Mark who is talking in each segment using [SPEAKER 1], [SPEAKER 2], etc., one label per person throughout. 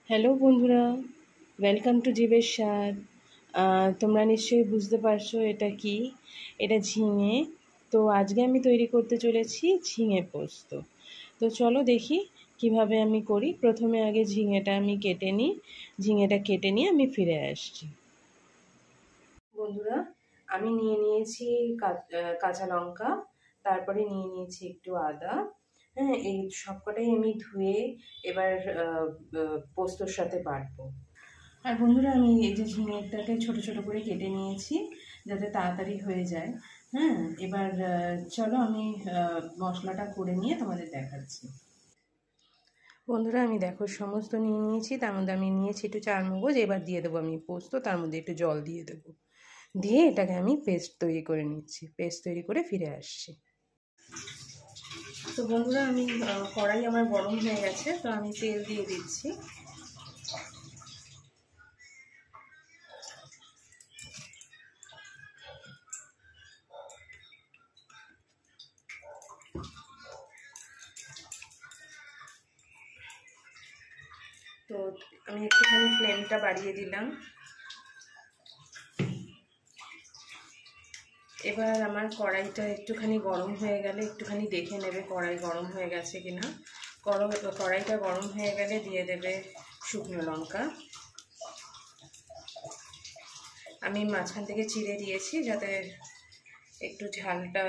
[SPEAKER 1] Hello বন্ধুরা, welcome to জীবের স্বাদ। তোমরা নিশ্চয়ই বুঝতে পারছো এটা কি। এটা ঝিঙে। তো আজকে আমি তৈরি করতে চলেছি ঝিঙে পোস্ত। তো চলো দেখি কিভাবে আমি করি। প্রথমে আগে ঝিঙেটা আমি কেটে নিই। ঝিঙেটা কেটে নিয়ে আমি ফিরে আসছি। বন্ধুরা, আমি নিয়ে নিয়েছি কাঁচা লঙ্কা, তারপরে নিয়ে নিয়েছি একটু আদা। হ্যাঁ, এই সবকটাই আমি ধুয়ে এবার পোস্তর সাথে বাটবো। আর বন্ধুরা, আমি এই যে ঝিঙেটাকে ছোট ছোট করে কেটে নিয়েছি যাতে তাড়াতাড়ি হয়ে যায়। হ্যাঁ, এবার চলো আমি মশলাটা করে নিয়ে তোমাদের দেখাচ্ছি। বন্ধুরা, আমি দেখো সমস্ত নিয়ে নিয়েছি। তার মধ্যে আমি নিয়েছি একটু চারমগজ। এবার দিয়ে দেবো আমি পোস্ত, তার মধ্যে একটু জল দিয়ে দেবো। দিয়ে এটাকে আমি পেস্ট তৈরি করে নিচ্ছি। পেস্ট তৈরি করে ফিরে আসছি। তো বন্ধুরা, আমি কড়াই আমার গরম হয়ে গেছে, তো আমি তেল দিয়ে দিচ্ছি। তো আমি একটুখানি ফ্লেমটা বাড়িয়ে দিলাম। এবার আমার কড়াইটা একটুখানি গরম হয়ে গেলে একটুখানি দেখে নেবে কড়াই গরম হয়ে গেছে কিনা। কড়াইটা গরম হয়ে গেলে দিয়ে দেবে শুকনো লঙ্কা। আমি মাঝখান থেকে চিড়ে দিয়েছি যাতে একটু ঝালটা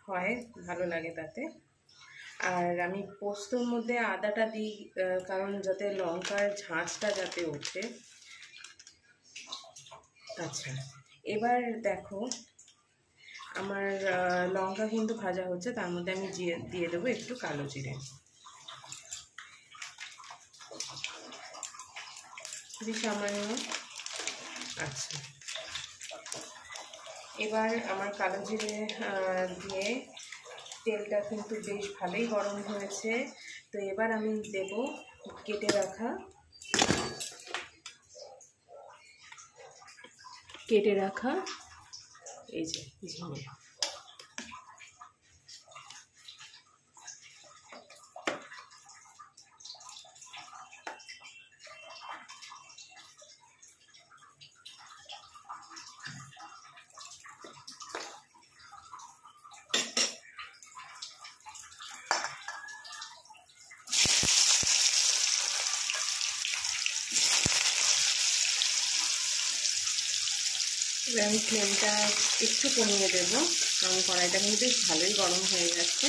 [SPEAKER 1] হয়, ভালো লাগে তাতে। আর আমি পোস্তর মধ্যে আদাটা দিই কারণ যাতে লঙ্কার ঝাঁঝটা যাতে ওঠে। আচ্ছা, এবার দেখো আমার লঙ্কা কিন্তু ভাজা হচ্ছে, তার মধ্যে আমি দিয়ে দেবো একটু কালো জিরে, খুবই সামান্য। আচ্ছা, এবার আমার কালো জিরে দিয়ে তেলটা কিন্তু বেশ ভালোই গরম হয়েছে। তো এবার আমি দেব কেটে রাখা এই যে ঝিঙে। এবার আমি ফ্লেমটা একটু কমিয়ে দেবো কারণ কড়াইটা কিন্তু বেশ ভালোই গরম হয়ে গেছে।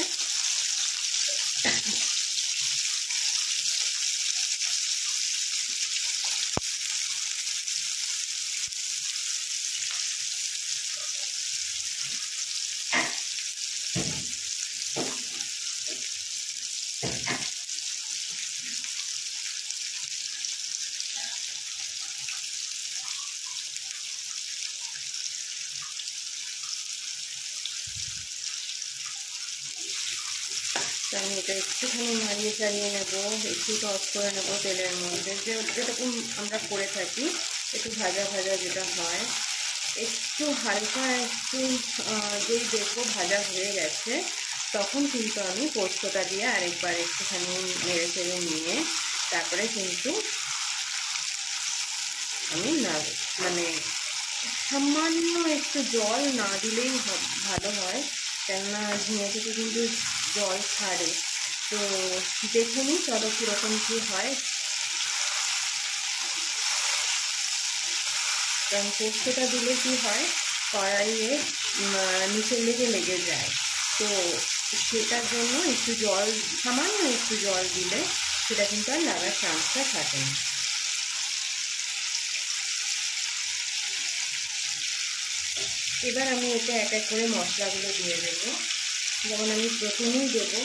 [SPEAKER 1] আমি এটা একটুখানি নাড়িয়ে চাড়িয়ে নেবো, একটু টস করে নেবো তেলের মধ্যে, যেরকম আমরা করে থাকি একটু ভাজা ভাজা যেটা হয়। একটু হালকা একটু যেই দেখবো ভাজা হয়ে গেছে তখন কিন্তু আমি পোস্তটা দিয়ে আরেকবার একটুখানি নেড়ে চেড়ে নিয়ে তারপরে কিন্তু আমি মানে সামান্য একটু জল না দিলেই ভালো হয়, কেননা ঝিঙে থেকে কিন্তু জল ছাড়ে। তো দেখে নিই চলো কীরকম কী হয়। কারণ পোস্তটা দিলে কী হয়, কড়াইয়ে নিচের লেগে যায়। তো সেটার জন্য একটু জল, সামান্য একটু জল দিলে সেটা কিন্তু আর লাগার চান্সটা থাকে না। এবার আমি এতে এক এক করে মশলাগুলো দিয়ে দেবো। যেমন আমি প্রথমেই দেবো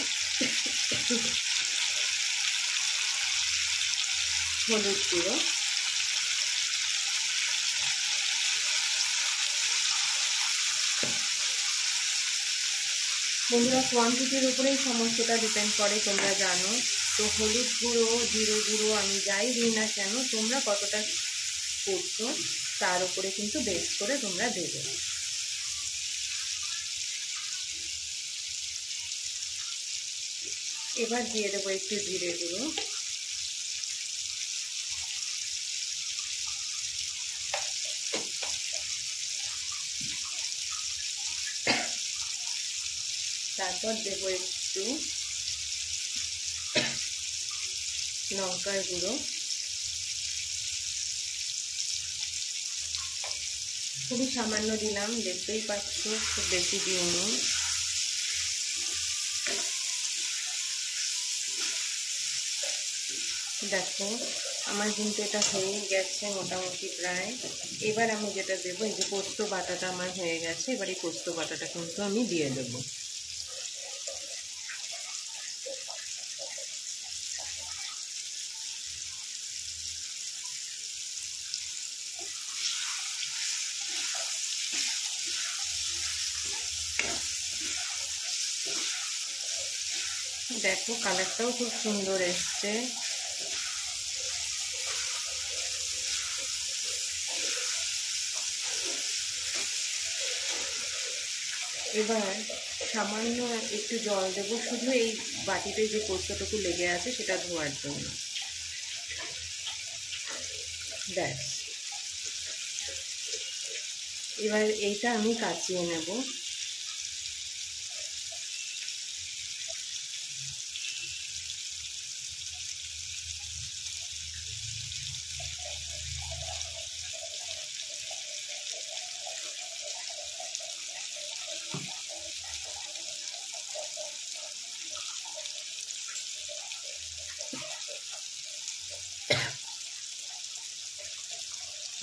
[SPEAKER 1] হলুদ গুঁড়ো, বন্ধুরা কোয়ান্টিটির উপরেই সমস্তটা ডিপেন্ড করে, তোমরা জানো। তো হলুদ গুঁড়ো, জিরে গুঁড়ো আমি যাই দিই না কেন, তোমরা কতটা করছো তার উপরে কিন্তু বেস করে তোমরা দেবে। এবার দিয়ে দেবো একটু জিরে গুঁড়ো, তারপর দেবো একটু লঙ্কার গুঁড়ো, খুবই সামান্য দিলাম, দেখতেই পাচ্ছ খুব বেশি দিইনি। দেখো আমার কিন্তু এটা হয়ে গেছে মোটামুটি প্রায়। এবার আমি যেটা দেবো, এই যে পোস্ত বাটাটা আমার হয়ে গেছে, এবার এই পোস্ত বাটাটা কিন্তু আমি দিয়ে দেবো। দেখো কালারটাও খুব সুন্দর এসছে। এবার সামান্য একটু জল দেবো, শুধু এই বাটিতে যে পোস্তটুকু লেগে আছে সেটা ধোয়ার জন্য। ব্যাস, এবার এইটা আমি কাচিয়ে নেব।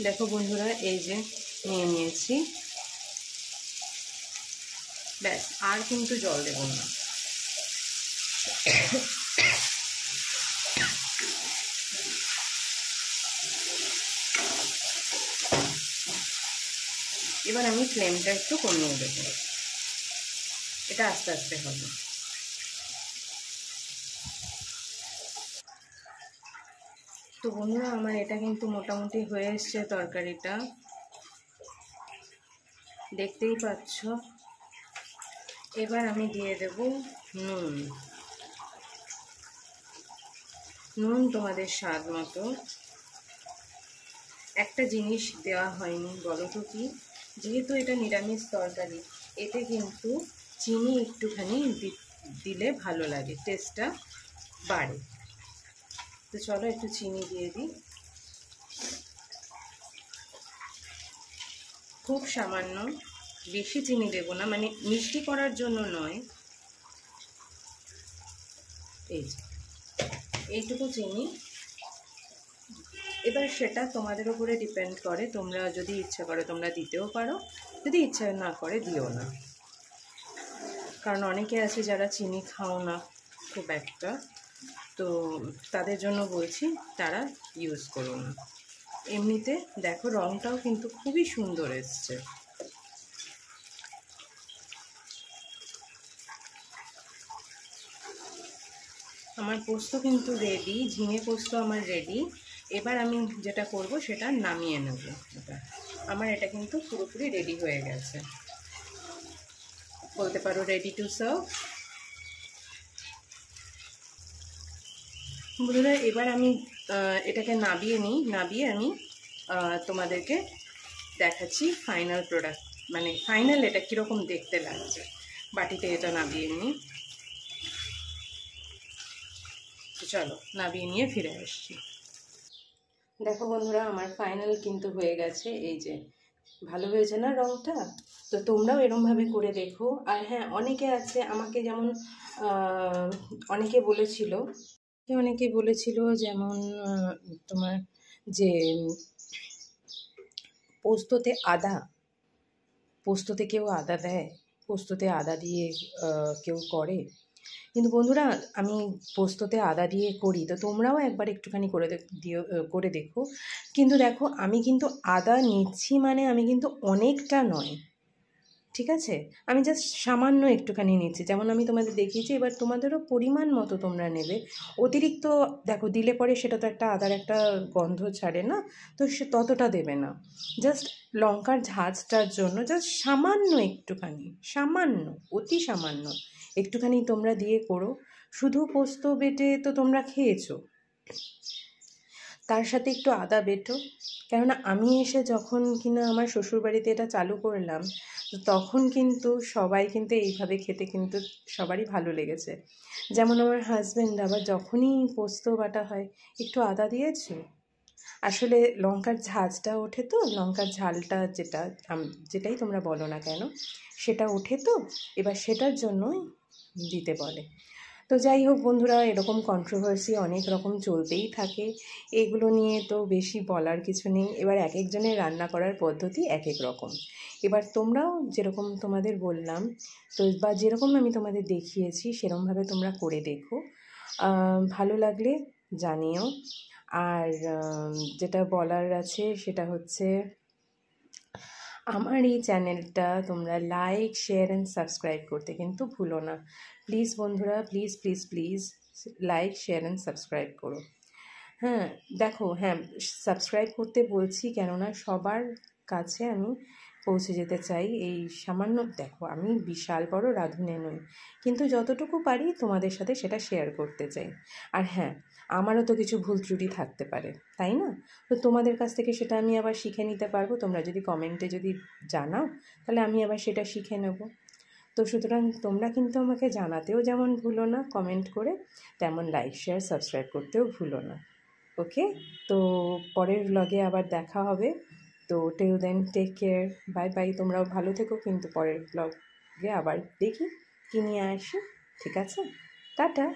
[SPEAKER 1] দেখো বন্ধুরা, এই যে নিয়ে নিয়েছি, ব্যাস আর কিন্তু জল দেব না। এবার আমি ফ্লেমটা একটু কমিয়ে দেবো, এটা আস্তে আস্তে হবে। তো বন্ধুরা আমার এটা কিন্তু মোটামুটি হয়ে এসছে তরকারিটা, দেখতেই পাচ্ছ। এবার আমি দিয়ে দেব নুন, নুন তোমাদের স্বাদ মতো। একটা জিনিস দেওয়া হয়নি, বলো তো কি? যেহেতু এটা নিরামিষ তরকারি, এতে কিন্তু চিনি একটুখানি দিলে ভালো লাগে, টেস্টটা বাড়ে। তো চলো একটু চিনি দিয়ে দিই, খুব সামান্য, বেশি চিনি দেবো না, মানে মিষ্টি করার জন্য নয়। এই যে এইটুকু চিনি। এবার সেটা তোমাদের উপরে ডিপেন্ড করে, তোমরা যদি ইচ্ছা করো তোমরা দিতেও পারো, যদি ইচ্ছা না করে দিও না। কারণ অনেকে আছে যারা চিনি খাও না খুব একটা, তো তাদের জন্য বলছি তারা ইউজ করো না। এমনিতে দেখো রঙটাও কিন্তু খুবই সুন্দর এসছে। আমার পোস্ত কিন্তু রেডি, ঝিঙে পোস্ত আমার রেডি। এবার আমি যেটা করব সেটা নামিয়ে নেব। আমার এটা কিন্তু পুরোপুরি রেডি হয়ে গেছে, বলতে পারো রেডি টু সার্ভ। বন্ধুরা এবার আমি এটাকে নাবিয়ে নিই, নাবিয়ে আমি তোমাদেরকে দেখাচ্ছি ফাইনাল প্রোডাক্ট, মানে ফাইনাল এটা কীরকম দেখতে লাগছে। বাটিতে এটা নাবিয়ে নিই, চলো নাবিয়ে নিয়ে ফিরে আসছি। দেখো বন্ধুরা আমার ফাইনাল কিন্তু হয়ে গেছে, এই যে ভালো হয়েছে না রঙটা? তো তোমরাও এরমভাবে করে দেখো। আর হ্যাঁ, অনেকে আছে আমাকে যেমন অনেকে বলেছিল যেমন তোমার যে পোস্ততে কেউ আদা দেয়, পোস্ততে আদা দিয়ে কেউ করে। কিন্তু বন্ধুরা আমি পোস্ততে আদা দিয়ে করি, তো তোমরাও একবার একটুখানি করে দেখো। কিন্তু দেখো আমি কিন্তু আদা নিচ্ছি, মানে আমি কিন্তু অনেকটা নয়, ঠিক আছে? আমি জাস্ট সামান্য একটুখানি নিচ্ছি, যেমন আমি তোমাদের দেখিয়েছি। এবার তোমাদেরও পরিমাণ মতো তোমরা নেবে। অতিরিক্ত দেখো দিলে পরে সেটা তো একটা আদার একটা গন্ধ ছাড়ে না, তো সে ততটা দেবে না। জাস্ট লঙ্কার ঝাঁঝটার জন্য জাস্ট সামান্য একটুখানি, সামান্য, অতি সামান্য একটুখানি তোমরা দিয়ে করো। শুধু পোস্ত বেটে তো তোমরা খেয়েছো, তার সাথে একটু আদা বেটো। কেননা আমি এসে যখন কিনা আমার শ্বশুরবাড়িতে এটা চালু করলাম, তো তখন কিন্তু সবাই কিন্তু এইভাবে খেতে কিন্তু সবারই ভালো লেগেছে। যেমন আমার হাজব্যান্ড আবার যখনই পোস্ত বাটা হয়, একটু আদা দিয়েছো, আসলে লঙ্কার ঝাঁঝটা ওঠে, তো লঙ্কার ঝালটা যেটাই তোমরা বলো না কেন, সেটা ওঠে, তো এবার সেটার জন্যই দিতে বলে। তো যাই হোক বন্ধুরা, এরকম কন্ট্রোভার্সি অনেক রকম চলতেই থাকে, এগুলো নিয়ে তো বেশি বলার কিছু নেই। এবার এক একজনের রান্না করার পদ্ধতি এক এক রকম। এবার তোমরাও যেরকম তোমাদের বললাম, তো বা যেরকম আমি তোমাদের দেখিয়েছি সেরকমভাবে তোমরা করে দেখো, ভালো লাগলে জানিও। আর যেটা বলার আছে সেটা হচ্ছে, আমার এই চ্যানেলটা তোমরা লাইক, শেয়ার অ্যান্ড সাবস্ক্রাইব করতে কিন্তু ভুলো না। প্লিজ বন্ধুরা, please please please like, share and subscribe করো। হ্যাঁ, দেখো, হ্যাঁ, সাবস্ক্রাইব করতে বলছি কেননা সবার কাছে আমি পৌঁছে যেতে চাই। এই সামান্য, দেখো আমি বিশাল বড় রাঁধুনি নই, কিন্তু যতটুকু পারি তোমাদের সাথে সেটা শেয়ার করতে চাই। আর হ্যাঁ, আমারও তো কিছু ভুল ত্রুটি থাকতে পারে, তাই না? তো তোমাদের কাছ থেকে সেটা আমি আবার শিখে নিতে পারবো। তোমরা যদি কমেন্টে যদি জানাও, তাহলে আমি আবার সেটা শিখে নেব। তো সুতরাং তোমরা কিন্তু আমাকে জানাতেও যেমন ভুলো না কমেন্ট করে, তেমন লাইক, শেয়ার, সাবস্ক্রাইব করতেও ভুলো না। ওকে, তো পরের ব্লগে আবার দেখা হবে। তো till then take care, bye bye. তোমরাও ভালো থেকো, কিন্তু পরের ব্লগে আবার দেখি কী নিয়ে আসি। ঠিক আছে, টাটা।